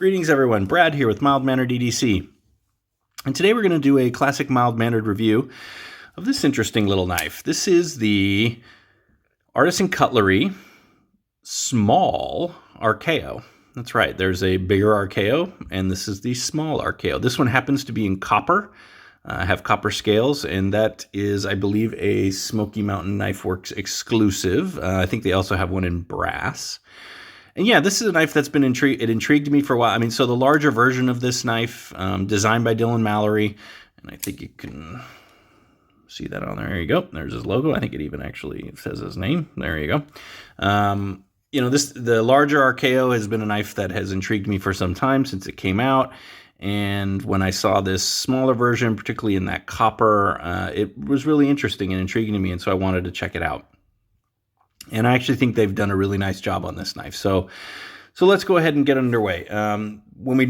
Greetings everyone, Brad here with Mild Mannered EDC. And today we're going to do a classic mild mannered review of this interesting little knife. This is the Artisan Cutlery small Archaeo. That's right, there's a bigger Archaeo and this is the small Archaeo. This one happens to be in copper. Have copper scales, and that is, I believe, a Smokey Mountain Knife Works exclusive. I think they also have one in brass. And yeah, this is a knife that's been it intrigued me for a while. I mean, so the larger version of this knife, designed by Mallery, and I think you can see that on there. There you go. There's his logo. I think it even actually says his name. There you go. The larger Archaeo has been a knife that has intrigued me for some time since it came out. And when I saw this smaller version, particularly in that copper, it was really interesting and intriguing to me, and so I wanted to check it out. And I actually think they've done a really nice job on this knife. So let's go ahead and get underway. When we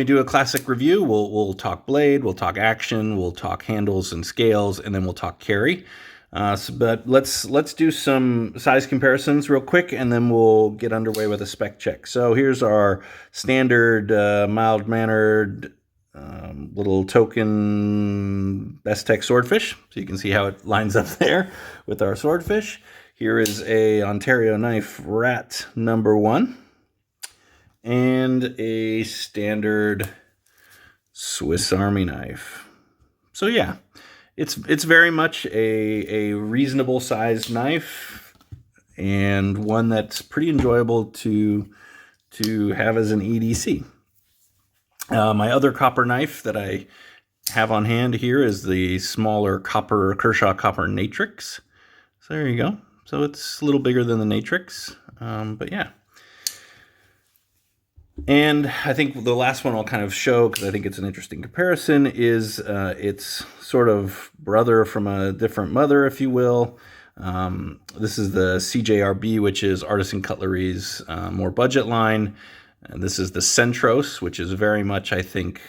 do a classic review, we'll talk blade, we'll talk action, we'll talk handles and scales, and then we'll talk carry. But let's do some size comparisons real quick, and then we'll get underway with a spec check. So here's our standard mild-mannered little token Bestech swordfish. So you can see how it lines up there with our swordfish. Here is a Ontario knife rat number 1 and a standard Swiss Army knife. So yeah, it's very much a reasonable sized knife and one that's pretty enjoyable to have as an EDC. My other copper knife that I have on hand here is the smaller Kershaw copper Natrix. So there you go. So it's a little bigger than the Natrix, but yeah. And I think the last one I'll kind of show, because I think it's an interesting comparison, is its sort of brother from a different mother, if you will. This is the CJRB, which is Artisan Cutlery's more budget line. And this is the Centros, which is very much, I think,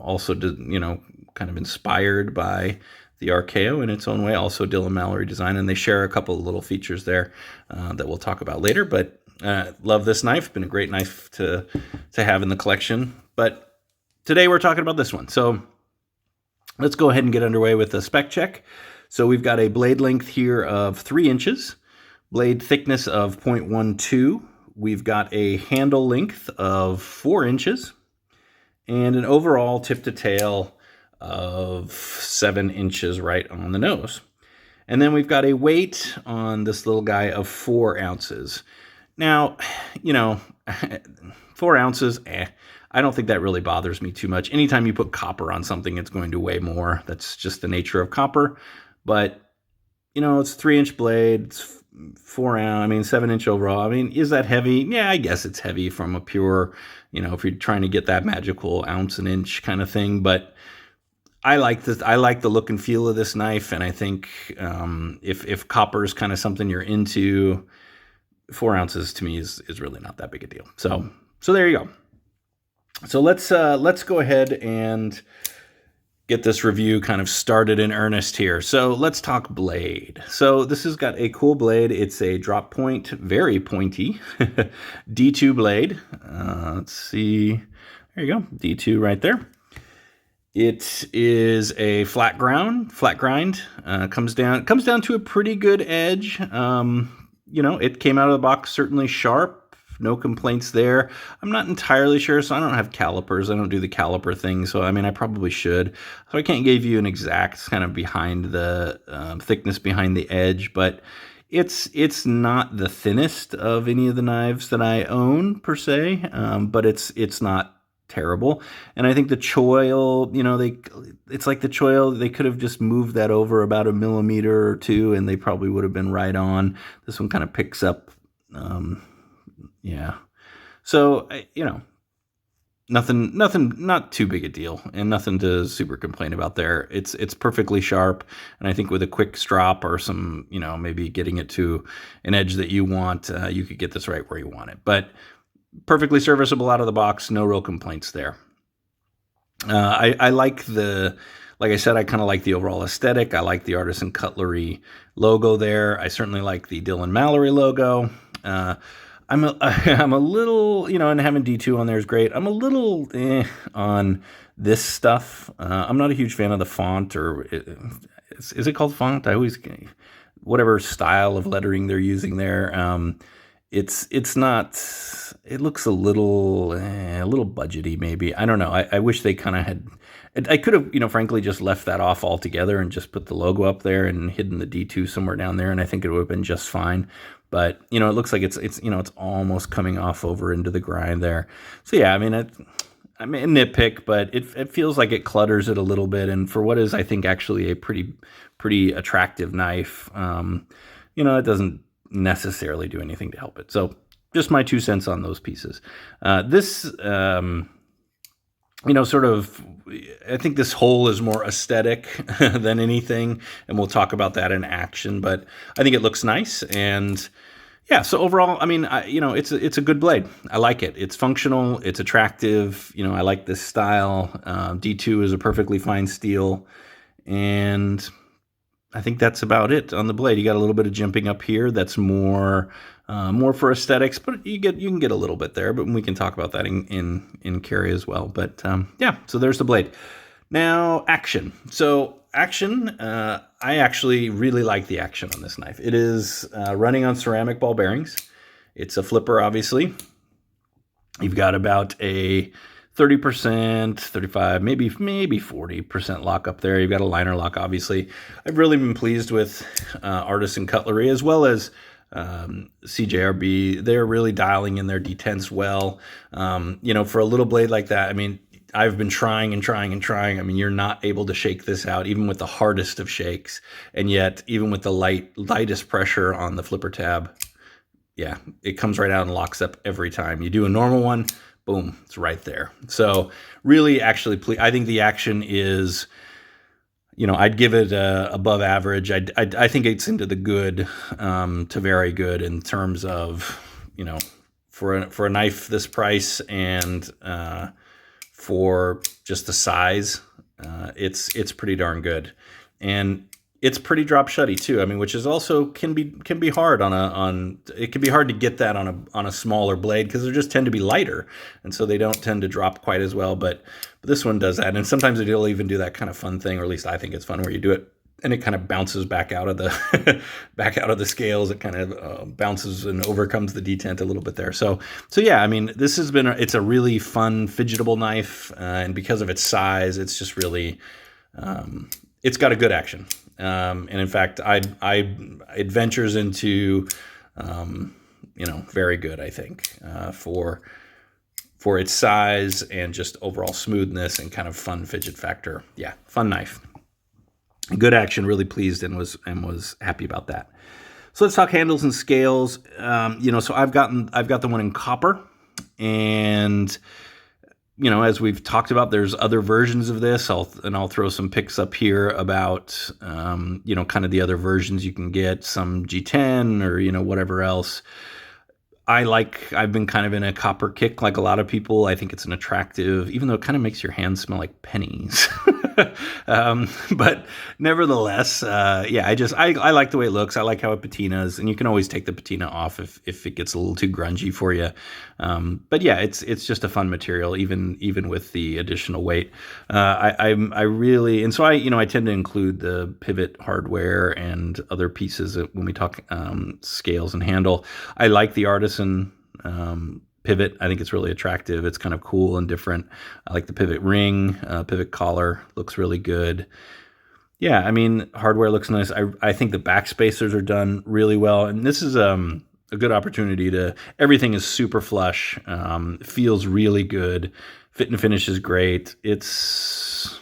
also, kind of inspired by the Archaeo in its own way, also Mallery design, and they share a couple of little features there that we'll talk about later. But love this knife. Been a great knife to have in the collection. But today we're talking about this one. So let's go ahead and get underway with the spec check. So we've got a blade length here of 3 inches, blade thickness of 0.12. We've got a handle length of 4 inches, and an overall tip to tail of 7 inches right on the nose. And then we've got a weight on this little guy of 4 ounces. Now, 4 ounces, I don't think that really bothers me too much. Anytime you put copper on something, it's going to weigh more. That's just the nature of copper. But, it's 3-inch blade, it's 4 ounce, 7-inch overall. I mean, is that heavy? Yeah, I guess it's heavy from a pure, if you're trying to get that magical ounce and inch kind of thing. But I like this. I like the look and feel of this knife, and I think if copper is kind of something you're into, 4 ounces to me is really not that big a deal. So there you go. So let's go ahead and get this review kind of started in earnest here. So let's talk blade. So this has got a cool blade. It's a drop point, very pointy D2 blade. Let's see. There you go, D2 right there. It is a flat grind. Comes down to a pretty good edge. It came out of the box certainly sharp. No complaints there. I'm not entirely sure, so I don't have calipers. I don't do the caliper thing, so I probably should. So I can't give you an exact kind of behind the thickness behind the edge, but it's not the thinnest of any of the knives that I own per se, but it's not terrible. And I think the choil, it's like the choil, they could have just moved that over about 1 millimeter or 2 and they probably would have been right on. This one kind of picks up, yeah. So, nothing, not too big a deal and nothing to super complain about there. It's perfectly sharp. And I think with a quick strop or some, maybe getting it to an edge that you want, you could get this right where you want it. But perfectly serviceable out of the box, no real complaints there. I like like I said, I kind of like the overall aesthetic. I like the Artisan Cutlery logo there. I certainly like the Mallery logo. I'm a little, and having D2 on there is great. I'm a little on this stuff. I'm not a huge fan of the font, or is it called font? I always, whatever style of lettering they're using there. It's not. It looks a little budgety, maybe. I don't know. I wish they kind of had. I could have, frankly, just left that off altogether and just put the logo up there and hidden the D2 somewhere down there, and I think it would have been just fine. But it looks like it's almost coming off over into the grind there. So yeah, I mean nitpick, but it feels like it clutters it a little bit. And for what is, I think, actually a pretty attractive knife, it doesn't necessarily do anything to help it. So just my 2 cents on those pieces. This, sort of, I think this hole is more aesthetic than anything, and we'll talk about that in action. But I think it looks nice, and yeah. So overall, it's a good blade. I like it. It's functional. It's attractive. I like this style. D2 is a perfectly fine steel, and I think that's about it on the blade. You got a little bit of jimping up here. That's more for aesthetics, but you can get a little bit there. But we can talk about that in carry as well. But yeah, so there's the blade. Now action. So action, I actually really like the action on this knife. It is running on ceramic ball bearings. It's a flipper, obviously. You've got about a 30%, 35, maybe 40% lock up there. You've got a liner lock, obviously. I've really been pleased with Artisan Cutlery, as well as CJRB. They're really dialing in their detents well. For a little blade like that, I've been trying and trying and trying. You're not able to shake this out, even with the hardest of shakes. And yet, even with the lightest pressure on the flipper tab, yeah, it comes right out and locks up every time. You do a normal one, boom, it's right there. So really, actually, I think the action is, I'd give it above average. I think it's into the good to very good in terms of, for a knife this price and for just the size, it's pretty darn good. And it's pretty drop shutty too. Which is also can be hard it can be hard to get that on a smaller blade, because they just tend to be lighter, and so they don't tend to drop quite as well. But this one does that, and sometimes it'll even do that kind of fun thing, or at least I think it's fun, where you do it and it kind of bounces back out of the scales. It kind of bounces and overcomes the detent a little bit there. So yeah, this has been it's a really fun fidgetable knife, and because of its size, it's just really it's got a good action. And in fact, it ventures into, very good, I think, for its size and just overall smoothness and kind of fun fidget factor. Yeah, fun knife. Good action. Really pleased and was happy about that. So let's talk handles and scales. So I've got the one in copper, and as we've talked about, there's other versions of this. I'll throw some pics up here about, kind of the other versions you can get, some G10 or, whatever else. I've been kind of in a copper kick like a lot of people. I think it's an attractive, even though it kind of makes your hands smell like pennies. But nevertheless, yeah, I like the way it looks. I like how it patinas, and you can always take the patina off if it gets a little too grungy for you. But yeah, it's just a fun material, even with the additional weight. I really, and so I tend to include the pivot hardware and other pieces when we talk scales and handle. I like the Artisan pivot. I think it's really attractive. It's kind of cool and different. I like the pivot ring, pivot collar, looks really good. Yeah, hardware looks nice. I think the back spacers are done really well, and this is a good opportunity to. Everything is super flush, feels really good. Fit and finish is great. It's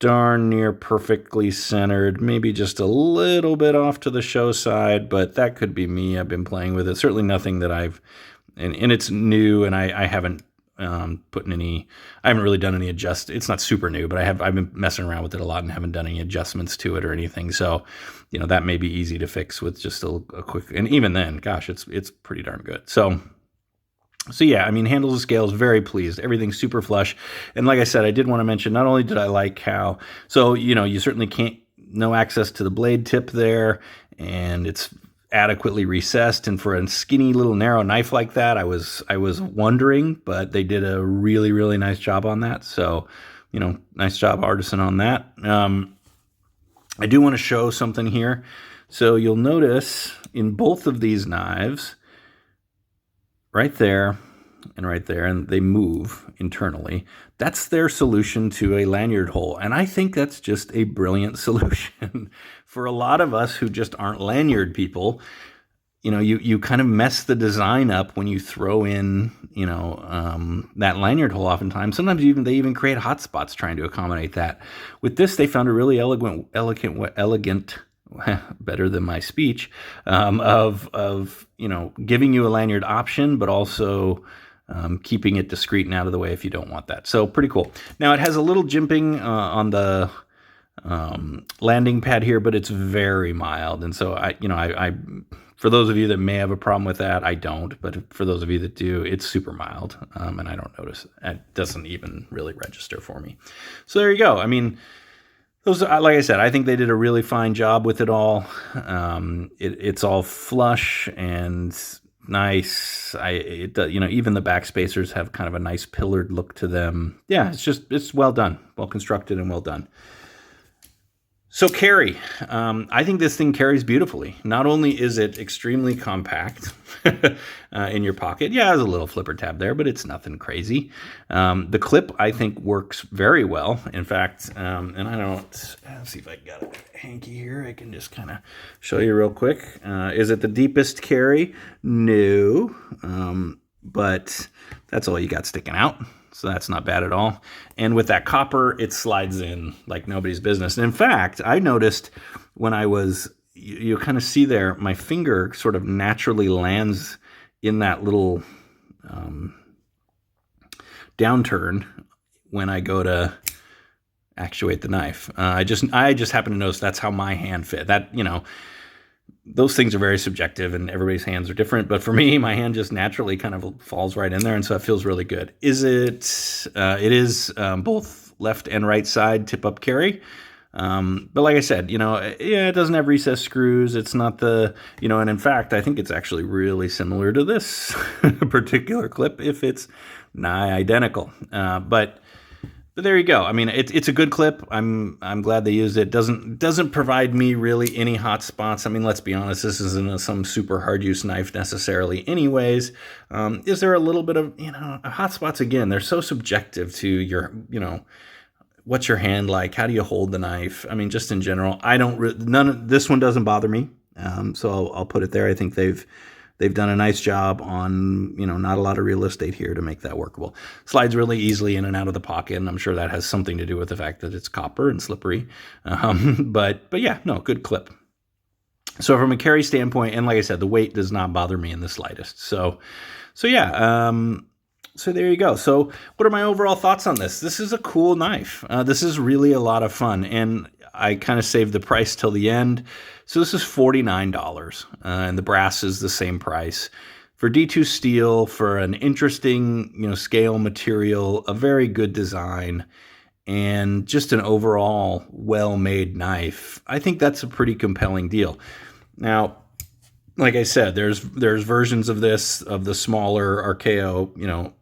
darn near perfectly centered, maybe just a little bit off to the show side, but that could be me. I've been playing with it. Certainly nothing that and it's new, and I haven't I haven't really done any it's not super new, but I've been messing around with it a lot and haven't done any adjustments to it or anything. So, that may be easy to fix with just a quick, and even then, gosh, it's pretty darn good. So yeah, handles and scales, very pleased. Everything's super flush. And like I said, I did want to mention, not only did I like how, so, you certainly no access to the blade tip there, and it's adequately recessed, and for a skinny little narrow knife like that, I was wondering, but they did a really, really nice job on that. So, nice job, Artisan, on that. I do want to show something here. So you'll notice in both of these knives, right there and right there, and they move internally. That's their solution to a lanyard hole. And I think that's just a brilliant solution. For a lot of us who just aren't lanyard people, you kind of mess the design up when you throw in, that lanyard hole oftentimes. Sometimes they even create hot spots trying to accommodate that. With this, they found a really elegant better than my speech, of giving you a lanyard option, but also keeping it discreet and out of the way if you don't want that. So pretty cool. Now it has a little jimping on the landing pad here, but it's very mild. And so I for those of you that may have a problem with that, I don't. But for those of you that do, it's super mild, and I don't notice. It doesn't even really register for me. So there you go. I mean, those, like I said, I think they did a really fine job with it all. It's all flush and nice. Even the back spacers have kind of a nice pillared look to them. Yeah, it's well done, well constructed, and well done. So carry, I think this thing carries beautifully. Not only is it extremely compact in your pocket, yeah, there's a little flipper tab there, but it's nothing crazy. The clip, I think, works very well. In fact, and let's see if I got a hanky here. I can just kind of show you real quick. Is it the deepest carry? No, but that's all you got sticking out. So that's not bad at all. And with that copper, it slides in like nobody's business. And in fact, I noticed when I was, you kind of see there, my finger sort of naturally lands in that little downturn when I go to actuate the knife. I just happen to notice that's how my hand fit. That, those things are very subjective and everybody's hands are different. But for me, my hand just naturally kind of falls right in there. And so it feels really good. It is both left and right side tip up carry. But like I said, it doesn't have recessed screws. It's not and in fact, I think it's actually really similar to this particular clip if it's nigh identical. But there you go. I mean, it's a good clip. I'm glad they used it. Doesn't provide me really any hot spots. I mean, let's be honest, this isn't some super hard use knife necessarily anyways. Is there a little bit of, hot spots? Again, they're so subjective to your, what's your hand like? How do you hold the knife? I mean, just in general, this one doesn't bother me. So I'll put it there. I think they've done a nice job on, not a lot of real estate here to make that workable. Slides really easily in and out of the pocket, and I'm sure that has something to do with the fact that it's copper and slippery. But yeah, no, good clip. So from a carry standpoint, and like I said, the weight does not bother me in the slightest. So yeah, so there you go. So what are my overall thoughts on this? This is a cool knife. This is really a lot of fun, and I kind of saved the price till the end. So this is $49, and the brass is the same price. For D2 steel, for an interesting, scale material, a very good design, and just an overall well-made knife, I think that's a pretty compelling deal. Now, like I said, there's versions of this, of the smaller Archaeo,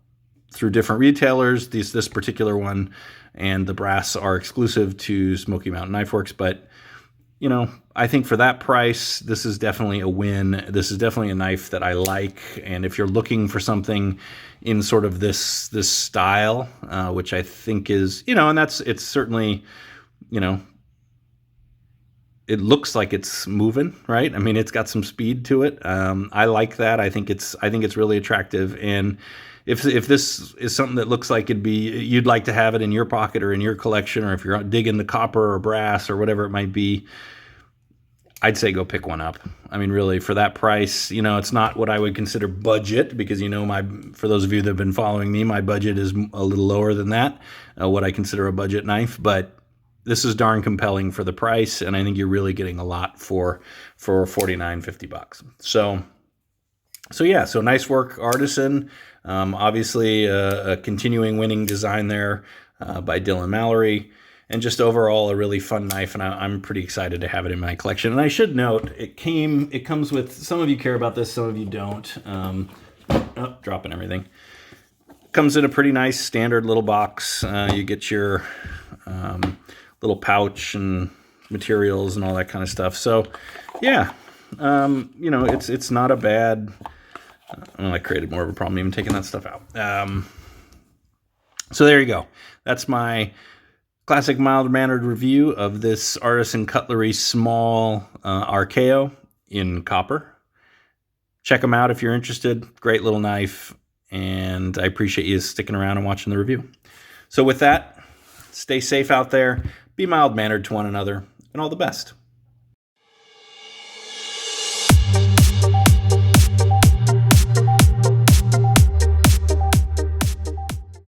through different retailers. This particular one and the brass are exclusive to Smokey Mountain Knife Works, but I think for that price, this is definitely a win. This is definitely a knife that I like, and if you're looking for something in sort of this style, which I think is, and it's certainly, it looks like it's moving, right? I mean, it's got some speed to it. I like that. I think it's really attractive. And if this is something that looks like you'd like to have it in your pocket or in your collection, or if you're digging the copper or brass or whatever it might be, I'd say go pick one up. I mean, really, for that price, it's not what I would consider budget, because for those of you that have been following me, my budget is a little lower than that, what I consider a budget knife. But this is darn compelling for the price, and I think you're really getting a lot for $49-50. So yeah, so nice work, Artisan. Obviously, a continuing winning design there by Dylan Mallery. and just overall a really fun knife, and I'm pretty excited to have it in my collection. And I should note, it comes with, some of you care about this, some of you don't. Oh, dropping everything. Comes in a pretty nice standard little box. You get your little pouch and materials and all that kind of stuff. So yeah, you know, it's not a bad, well, I created more of a problem even taking that stuff out. So there you go. That's my classic mild-mannered review of this Artisan Cutlery small Archaeo in copper. Check them out if you're interested. Great little knife, and I appreciate you sticking around and watching the review. So with that, stay safe out there, be mild-mannered to one another, and all the best.